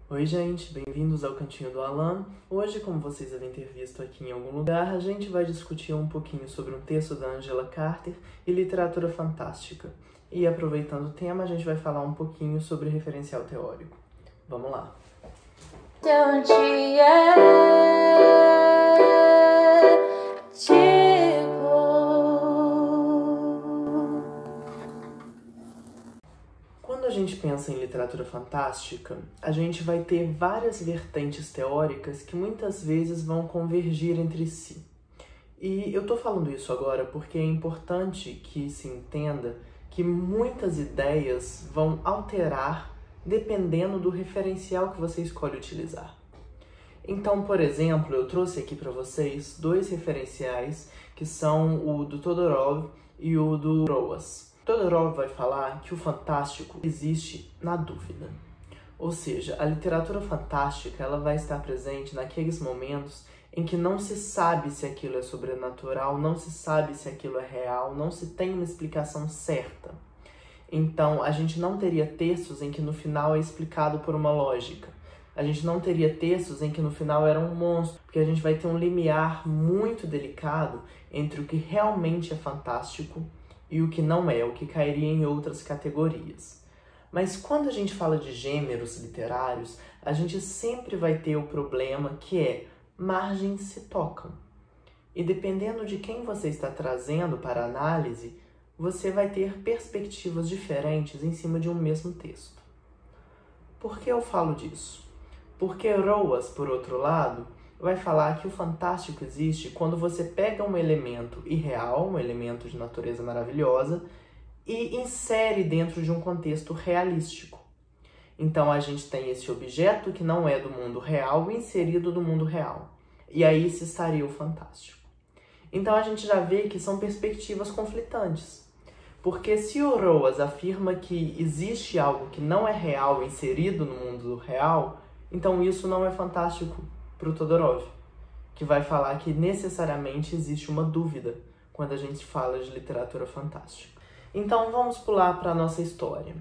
Oi gente, bem-vindos ao Cantinho do Alan. Hoje, como vocês devem ter visto aqui em algum lugar, a gente vai discutir um pouquinho sobre um texto da Angela Carter e literatura fantástica. E aproveitando o tema, a gente vai falar um pouquinho sobre referencial teórico. Vamos lá! Quando a gente pensa em literatura fantástica, a gente vai ter várias vertentes teóricas que muitas vezes vão convergir entre si. E eu tô falando isso agora porque é importante que se entenda que muitas ideias vão alterar dependendo do referencial que você escolhe utilizar. Então, por exemplo, eu trouxe aqui para vocês dois referenciais que são o do Todorov e o do Roas. Todorov vai falar que o fantástico existe na dúvida. Ou seja, a literatura fantástica ela vai estar presente naqueles momentos em que não se sabe se aquilo é sobrenatural, não se sabe se aquilo é real, não se tem uma explicação certa. Então, a gente não teria textos em que no final é explicado por uma lógica. A gente não teria textos em que no final era um monstro, porque a gente vai ter um limiar muito delicado entre o que realmente é fantástico e o que não é, o que cairia em outras categorias. Mas quando a gente fala de gêneros literários, a gente sempre vai ter o problema que é margens se tocam. E dependendo de quem você está trazendo para a análise, você vai ter perspectivas diferentes em cima de um mesmo texto. Por que eu falo disso? Porque Roas, por outro lado, vai falar que o fantástico existe quando você pega um elemento irreal, um elemento de natureza maravilhosa, e insere dentro de um contexto realístico. Então a gente tem esse objeto que não é do mundo real inserido no mundo real. E aí se estaria o fantástico. Então a gente já vê que são perspectivas conflitantes. Porque se o Roas afirma que existe algo que não é real inserido no mundo real, então isso não é fantástico para o Todorov, que vai falar que necessariamente existe uma dúvida quando a gente fala de literatura fantástica. Então vamos pular para a nossa história.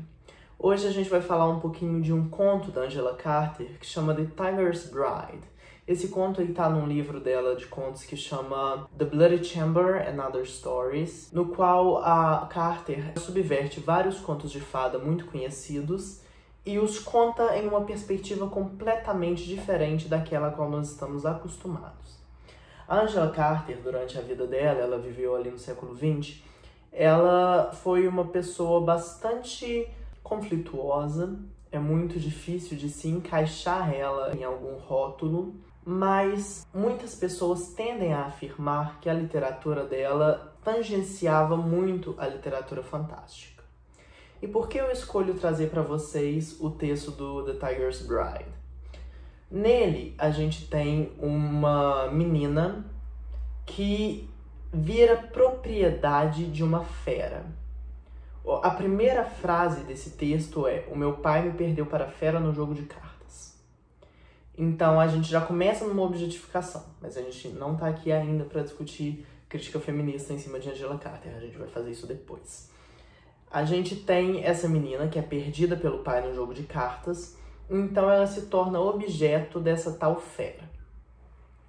Hoje a gente vai falar um pouquinho de um conto da Angela Carter que chama The Tiger's Bride. Esse conto está num livro dela de contos que chama The Bloody Chamber and Other Stories, no qual a Carter subverte vários contos de fada muito conhecidos e os conta em uma perspectiva completamente diferente daquela a qual nós estamos acostumados. A Angela Carter, durante a vida dela, ela viveu ali no século XX, ela foi uma pessoa bastante conflituosa, é muito difícil de se encaixar ela em algum rótulo, mas muitas pessoas tendem a afirmar que a literatura dela tangenciava muito a literatura fantástica. E por que eu escolho trazer para vocês o texto do The Tiger's Bride? Nele, a gente tem uma menina que vira propriedade de uma fera. A primeira frase desse texto é: o meu pai me perdeu para a fera no jogo de cartas. Então a gente já começa numa objetificação, mas a gente não está aqui ainda para discutir crítica feminista em cima de Angela Carter, a gente vai fazer isso depois. A gente tem essa menina que é perdida pelo pai no jogo de cartas, então ela se torna objeto dessa tal fera.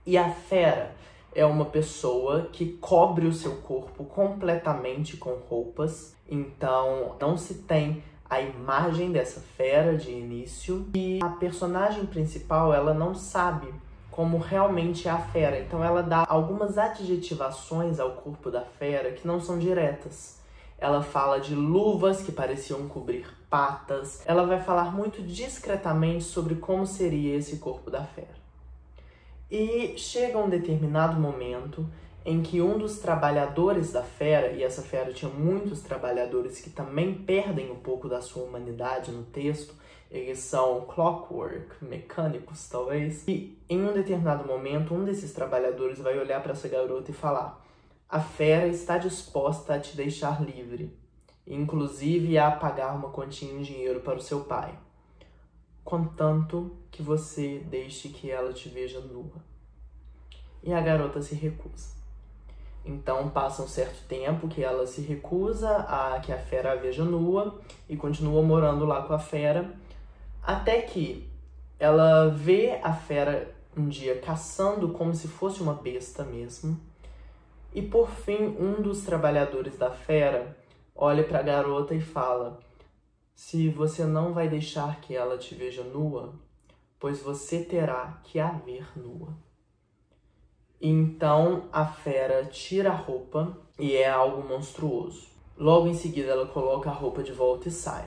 E a fera é uma pessoa que cobre o seu corpo completamente com roupas, então não se tem a imagem dessa fera de início, e a personagem principal ela não sabe como realmente é a fera, então ela dá algumas adjetivações ao corpo da fera que não são diretas. Ela fala de luvas que pareciam cobrir patas. Ela vai falar muito discretamente sobre como seria esse corpo da fera. E chega um determinado momento em que um dos trabalhadores da fera, e essa fera tinha muitos trabalhadores que também perdem um pouco da sua humanidade no texto, eles são clockwork, mecânicos talvez, e em um determinado momento um desses trabalhadores vai olhar para essa garota e falar: a fera está disposta a te deixar livre, inclusive a pagar uma quantia em dinheiro para o seu pai, contanto que você deixe que ela te veja nua. E a garota se recusa. Então passa um certo tempo que ela se recusa a que a fera a veja nua e continua morando lá com a fera, até que Ela vê a fera um dia caçando como se fosse uma besta mesmo. E por fim, um dos trabalhadores da fera olha para a garota e fala: se você não vai deixar que ela te veja nua, pois você terá que a ver nua. Então a fera tira a roupa e é algo monstruoso. Logo em seguida ela coloca a roupa de volta e sai.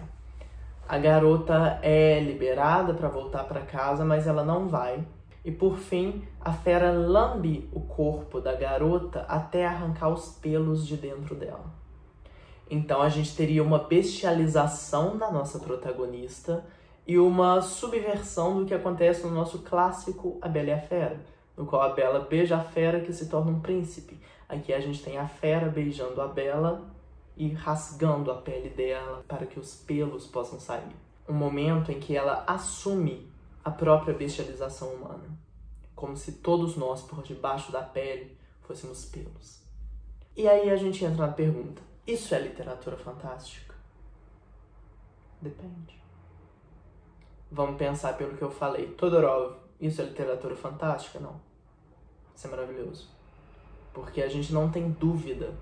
A garota é liberada para voltar para casa, mas ela não vai. E por fim, a fera lambe o corpo da garota até arrancar os pelos de dentro dela. Então a gente teria uma bestialização da nossa protagonista e uma subversão do que acontece no nosso clássico A Bela e a Fera, no qual a Bela beija a fera que se torna um príncipe. Aqui a gente tem a fera beijando a Bela e rasgando a pele dela para que os pelos possam sair. Um momento em que ela assume a própria bestialização humana, como se todos nós, por debaixo da pele, fôssemos pelos. E aí a gente entra na pergunta: isso é literatura fantástica? Depende. Vamos pensar pelo que eu falei. Todorov, isso é literatura fantástica? Não. Isso é maravilhoso. Porque a gente não tem dúvida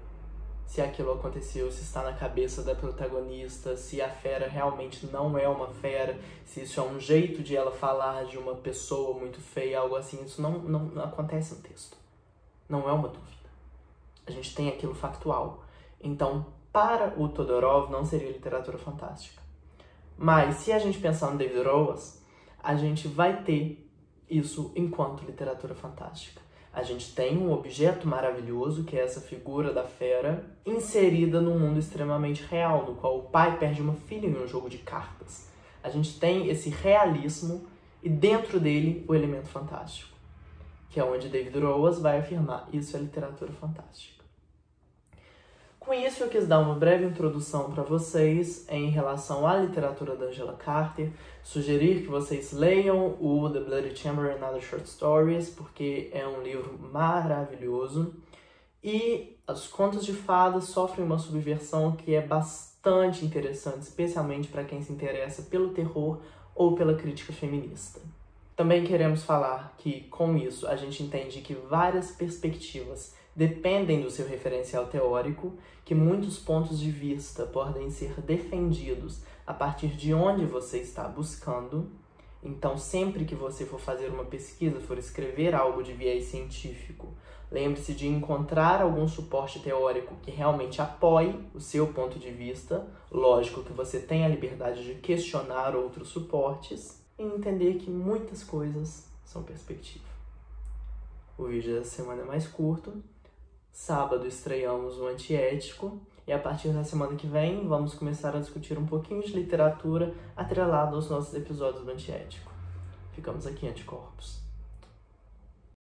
se aquilo aconteceu, se está na cabeça da protagonista, se a fera realmente não é uma fera, se isso é um jeito de ela falar de uma pessoa muito feia, algo assim. Isso não acontece no texto. Não é uma dúvida. A gente tem aquilo factual. Então, para o Todorov, não seria literatura fantástica. Mas, se a gente pensar no David Roas, a gente vai ter isso enquanto literatura fantástica. A gente tem um objeto maravilhoso, que é essa figura da fera, inserida num mundo extremamente real, no qual o pai perde uma filha em um jogo de cartas. A gente tem esse realismo e dentro dele o elemento fantástico, que é onde David Roas vai afirmar: isso é literatura fantástica. Com isso, eu quis dar uma breve introdução para vocês em relação à literatura da Angela Carter, sugerir que vocês leiam o The Bloody Chamber and Other Short Stories, porque é um livro maravilhoso. E os contos de fadas sofrem uma subversão que é bastante interessante, especialmente para quem se interessa pelo terror ou pela crítica feminista. Também queremos falar que, com isso, a gente entende que várias perspectivas dependem do seu referencial teórico, que muitos pontos de vista podem ser defendidos a partir de onde você está buscando. Então, sempre que você for fazer uma pesquisa, for escrever algo de viés científico, lembre-se de encontrar algum suporte teórico que realmente apoie o seu ponto de vista. Lógico que você tem a liberdade de questionar outros suportes e entender que muitas coisas são perspectiva. O vídeo dessa semana é mais curto. Sábado estreamos o Antiético e a partir da semana que vem vamos começar a discutir um pouquinho de literatura atrelado aos nossos episódios do Antiético. Ficamos aqui, Anticorpos.